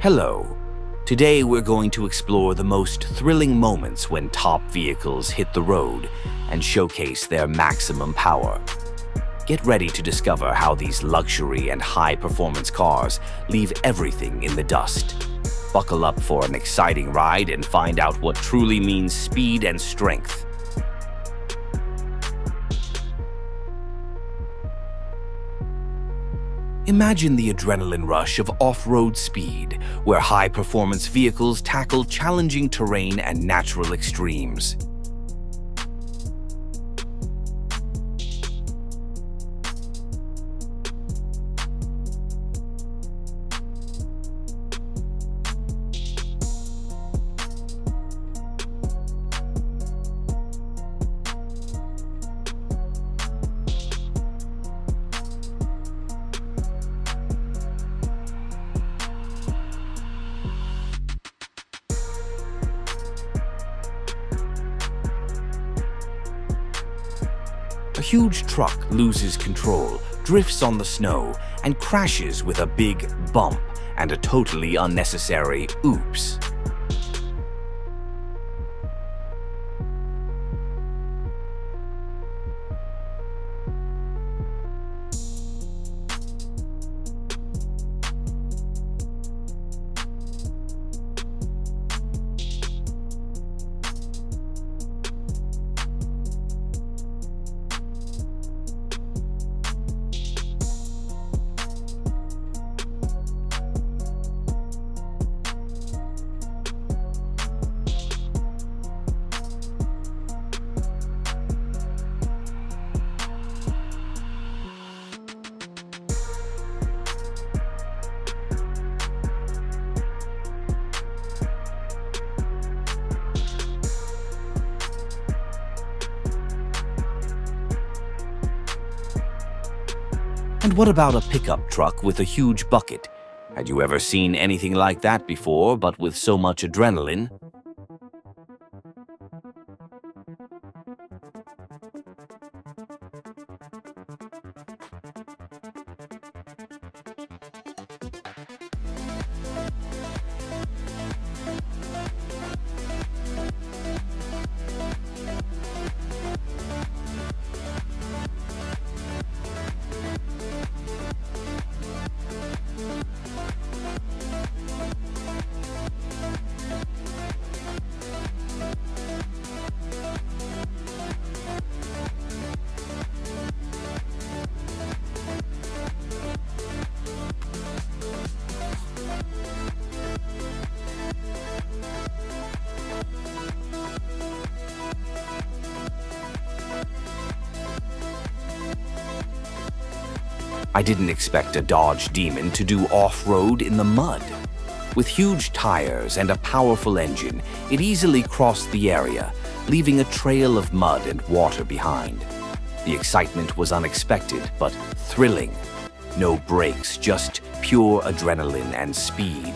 Hello. Today we're going to explore the most thrilling moments when top vehicles hit the road and showcase their maximum power. Get ready to discover how these luxury and high-performance cars leave everything in the dust. Buckle up for an exciting ride and find out what truly means speed and strength. Imagine the adrenaline rush of off-road speed, where high-performance vehicles tackle challenging terrain and natural extremes. A huge truck loses control, drifts on the snow, and crashes with a big bump and a totally unnecessary oops. And what about a pickup truck with a huge bucket? Had you ever seen anything like that before, but with so much adrenaline? I didn't expect a Dodge Demon to do off-road in the mud. With huge tires and a powerful engine, it easily crossed the area, leaving a trail of mud and water behind. The excitement was unexpected, but thrilling. No brakes, just pure adrenaline and speed.